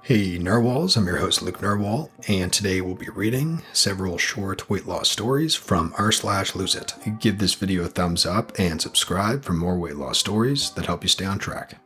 Hey Narwhals, I'm your host Luke Narwhal, and today we'll be reading several short weight loss stories from r/lose-it. Give this video a thumbs up and subscribe for more weight loss stories that help you stay on track.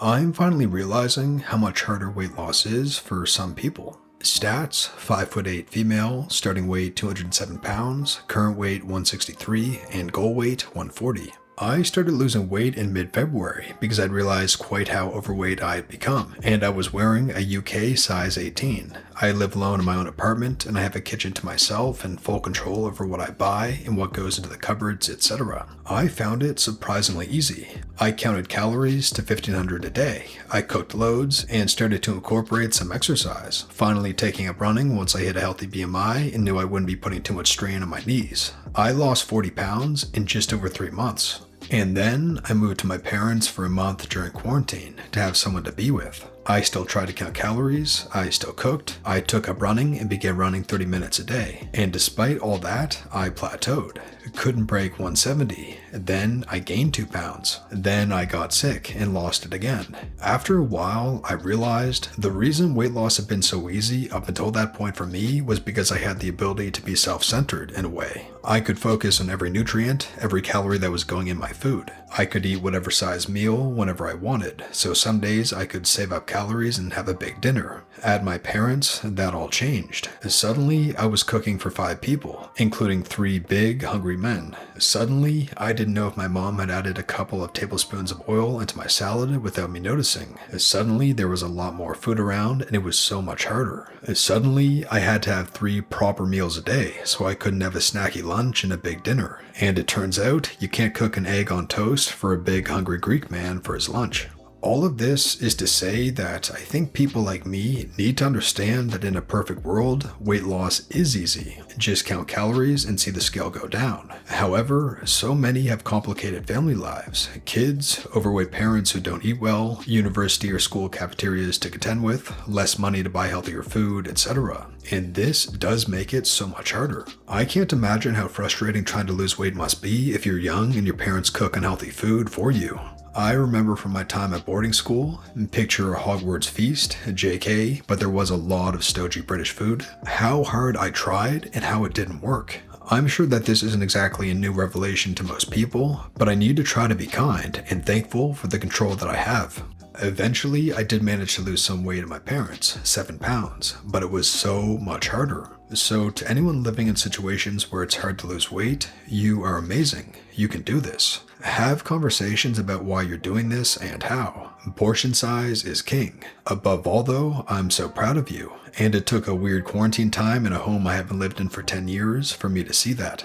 I'm finally realizing how much harder weight loss is for some people. Stats: 5'8" female, starting weight 207 pounds, current weight 163, and goal weight 140. I started losing weight in mid-February because I'd realized quite how overweight I had become, and I was wearing a UK size 18. I live alone in my own apartment, and I have a kitchen to myself and full control over what I buy and what goes into the cupboards, etc. I found it surprisingly easy. I counted calories to 1,500 a day. I cooked loads and started to incorporate some exercise, finally taking up running once I hit a healthy BMI and knew I wouldn't be putting too much strain on my knees. I lost 40 pounds in just over 3 months. And then I moved to my parents for a month during quarantine to have someone to be with. I still tried to count calories, I still cooked, I took up running and began running 30 minutes a day. And despite all that, I plateaued. Couldn't break 170. Then I gained 2 pounds. Then I got sick and lost it again. After a while, I realized the reason weight loss had been so easy up until that point for me was because I had the ability to be self-centered in a way. I could focus on every nutrient, every calorie that was going in my food. I could eat whatever size meal whenever I wanted, so some days I could save up calories and have a big dinner. At my parents', that all changed. Suddenly, I was cooking for 5 people, including 3 big, hungry men. Suddenly, I didn't know if my mom had added a couple of tablespoons of oil into my salad without me noticing. Suddenly, there was a lot more food around, and it was so much harder. Suddenly, I had to have 3 proper meals a day, so I couldn't have a snacky lunch and a big dinner. And it turns out, you can't cook an egg on toast for a big, hungry Greek man for his lunch. All of this is to say that I think people like me need to understand that in a perfect world, weight loss is easy. Just count calories and see the scale go down. However, so many have complicated family lives. Kids, overweight parents who don't eat well, university or school cafeterias to contend with, less money to buy healthier food, etc. And this does make it so much harder. I can't imagine how frustrating trying to lose weight must be if you're young and your parents cook unhealthy food for you. I remember from my time at boarding school, picture a Hogwarts feast, JK, but there was a lot of stodgy British food, how hard I tried and how it didn't work. I'm sure that this isn't exactly a new revelation to most people, but I need to try to be kind and thankful for the control that I have. Eventually, I did manage to lose some weight at my parents, 7 pounds, but it was so much harder. So to anyone living in situations where it's hard to lose weight, you are amazing. You can do this. Have conversations about why you're doing this and how. Portion size is king. Above all though, I'm so proud of you. And it took a weird quarantine time in a home I haven't lived in for 10 years for me to see that.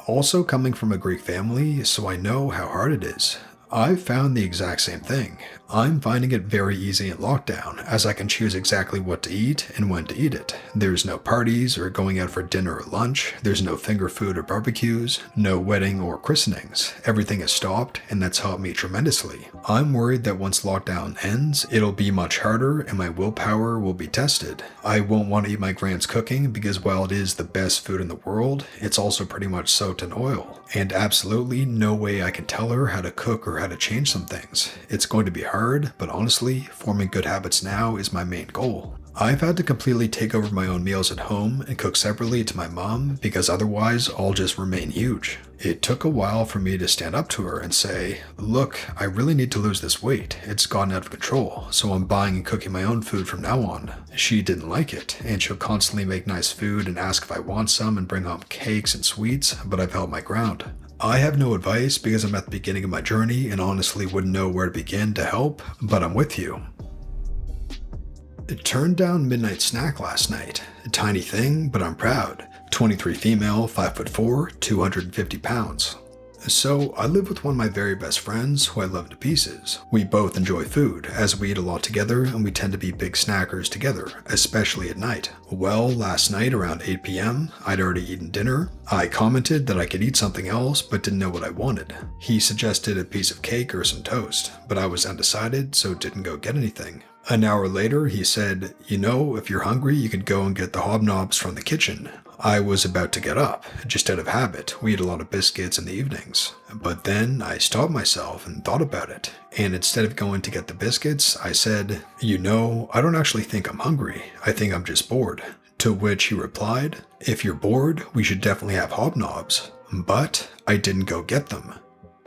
Also coming from a Greek family, so I know how hard it is. I've found the exact same thing. I'm finding it very easy in lockdown, as I can choose exactly what to eat and when to eat it. There's no parties or going out for dinner or lunch, there's no finger food or barbecues, no wedding or christenings. Everything is stopped, and that's helped me tremendously. I'm worried that once lockdown ends, it'll be much harder and my willpower will be tested. I won't want to eat my grand's cooking because while it is the best food in the world, it's also pretty much soaked in oil. And absolutely no way I can tell her how to cook or how to change some things. It's going to be hard, but honestly, forming good habits now is my main goal. I've had to completely take over my own meals at home and cook separately to my mom because otherwise I'll just remain huge. It took a while for me to stand up to her and say, look, I really need to lose this weight. It's gotten out of control, so I'm buying and cooking my own food from now on. She didn't like it, and she'll constantly make nice food and ask if I want some and bring home cakes and sweets, but I've held my ground. I have no advice because I'm at the beginning of my journey and honestly wouldn't know where to begin to help, but I'm with you. Turned down midnight snack last night. A tiny thing, but I'm proud. 23 female, 5'4", 250 pounds. So, I live with one of my very best friends who I love to pieces. We both enjoy food, as we eat a lot together and we tend to be big snackers together, especially at night. Well, last night around 8 p.m., I'd already eaten dinner. I commented that I could eat something else but didn't know what I wanted. He suggested a piece of cake or some toast, but I was undecided so didn't go get anything. An hour later, he said, "You know, if you're hungry, you could go and get the hobnobs from the kitchen." I was about to get up, just out of habit. We eat a lot of biscuits in the evenings. But then I stopped myself and thought about it. And instead of going to get the biscuits, I said, "You know, I don't actually think I'm hungry. I think I'm just bored." To which he replied, "If you're bored, we should definitely have hobnobs." But I didn't go get them.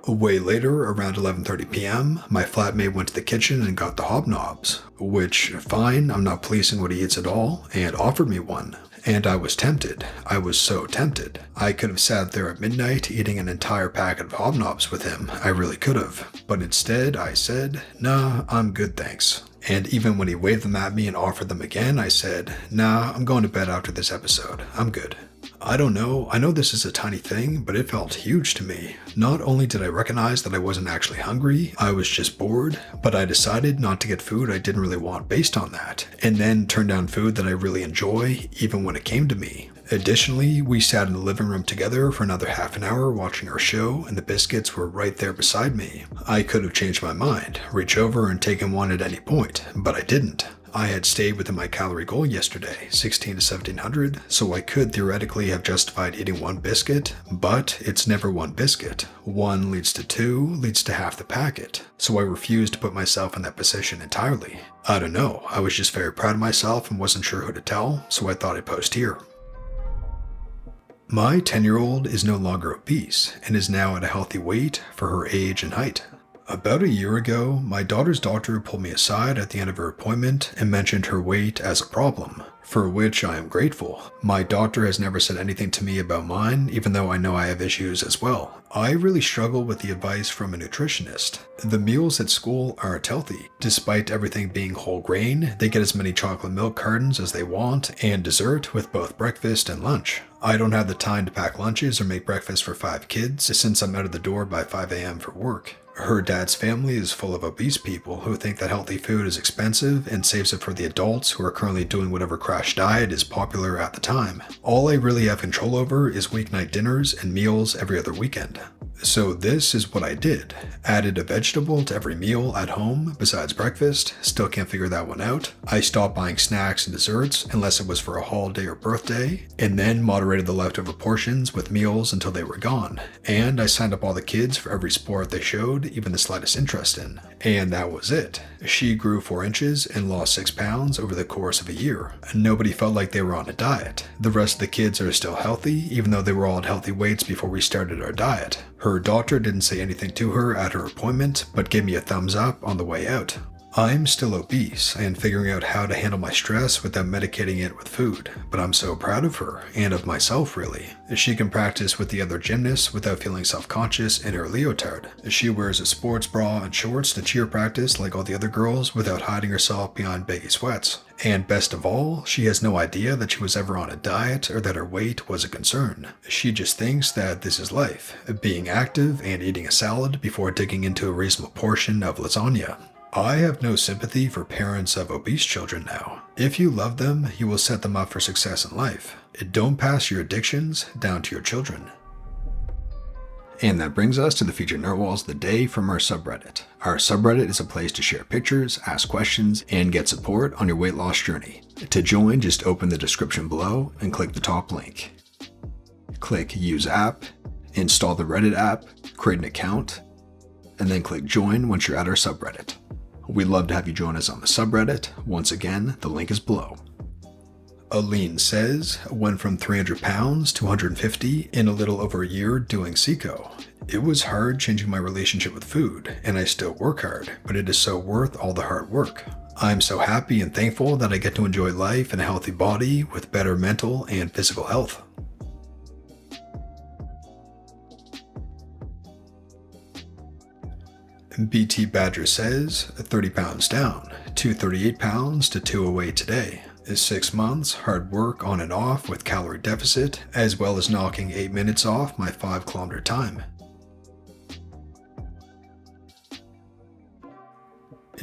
Way later, around 11:30 p.m., my flatmate went to the kitchen and got the hobnobs, which, fine, I'm not policing what he eats at all, and offered me one. And I was tempted. I was so tempted. I could have sat there at midnight eating an entire packet of hobnobs with him. I really could have. But instead, I said, "Nah, I'm good, thanks." And even when he waved them at me and offered them again, I said, "Nah, I'm going to bed after this episode. I'm good." I don't know, I know this is a tiny thing, but it felt huge to me. Not only did I recognize that I wasn't actually hungry, I was just bored, but I decided not to get food I didn't really want based on that, and then turn down food that I really enjoy, even when it came to me. Additionally, we sat in the living room together for another half an hour watching our show, and the biscuits were right there beside me. I could have changed my mind, reached over and taken one at any point, but I didn't. I had stayed within my calorie goal yesterday, 16 to 1700, so I could theoretically have justified eating one biscuit, but it's never one biscuit. One leads to two, leads to half the packet, so I refused to put myself in that position entirely. I don't know, I was just very proud of myself and wasn't sure who to tell, so I thought I'd post here. My 10-year-old is no longer obese and is now at a healthy weight for her age and height. About a year ago, my daughter's doctor pulled me aside at the end of her appointment and mentioned her weight as a problem, for which I am grateful. My doctor has never said anything to me about mine, even though I know I have issues as well. I really struggle with the advice from a nutritionist. The meals at school aren't healthy. Despite everything being whole grain, they get as many chocolate milk cartons as they want, and dessert with both breakfast and lunch. I don't have the time to pack lunches or make breakfast for 5 kids since I'm out of the door by 5 a.m. for work. Her dad's family is full of obese people who think that healthy food is expensive and saves it for the adults who are currently doing whatever crash diet is popular at the time. All I really have control over is weeknight dinners and meals every other weekend. So this is what I did. Added a vegetable to every meal at home besides breakfast. Still can't figure that one out. I stopped buying snacks and desserts unless it was for a holiday or birthday, and then moderated the leftover portions with meals until they were gone. And I signed up all the kids for every sport they showed even the slightest interest in. And that was it. She grew 4 inches and lost 6 pounds over the course of a year. Nobody felt like they were on a diet. The rest of the kids are still healthy, even though they were all at healthy weights before we started our diet. Her doctor didn't say anything to her at her appointment, but gave me a thumbs up on the way out. I'm still obese and figuring out how to handle my stress without medicating it with food, but I'm so proud of her, and of myself really. She can practice with the other gymnasts without feeling self-conscious in her leotard. She wears a sports bra and shorts to cheer practice like all the other girls without hiding herself behind baggy sweats. And best of all, she has no idea that she was ever on a diet or that her weight was a concern. She just thinks that this is life, being active and eating a salad before digging into a reasonable portion of lasagna. I have no sympathy for parents of obese children now. If you love them, you will set them up for success in life. Don't pass your addictions down to your children. And that brings us to the featured narwhals of the day from our subreddit. Our subreddit is a place to share pictures, ask questions, and get support on your weight loss journey. To join, just open the description below and click the top link. Click Use App, install the Reddit app, create an account, and then click Join once you're at our subreddit. We'd love to have you join us on the subreddit. Once again, the link is below. Aline says, went from 300 pounds to 150 in a little over a year doing CICO. It was hard changing my relationship with food, and I still work hard, but it is so worth all the hard work. I'm so happy and thankful that I get to enjoy life in a healthy body with better mental and physical health. BT Badger says, 30 pounds down, 238 pounds to 208 today. 6 months, hard work on and off with calorie deficit, as well as knocking 8 minutes off my 5-kilometer time.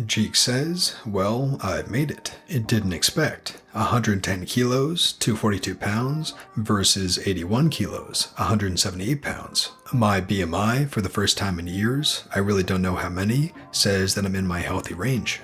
Jeek says, well, I've made it. It didn't expect. 110 kilos, 242 pounds versus 81 kilos, 178 pounds. My BMI, for the first time in years, I really don't know how many, says that I'm in my healthy range.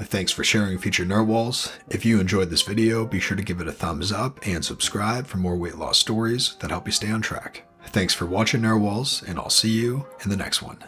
Thanks for sharing future narwhals. If you enjoyed this video, be sure to give it a thumbs up and subscribe for more weight loss stories that help you stay on track. Thanks for watching narwhals, and I'll see you in the next one.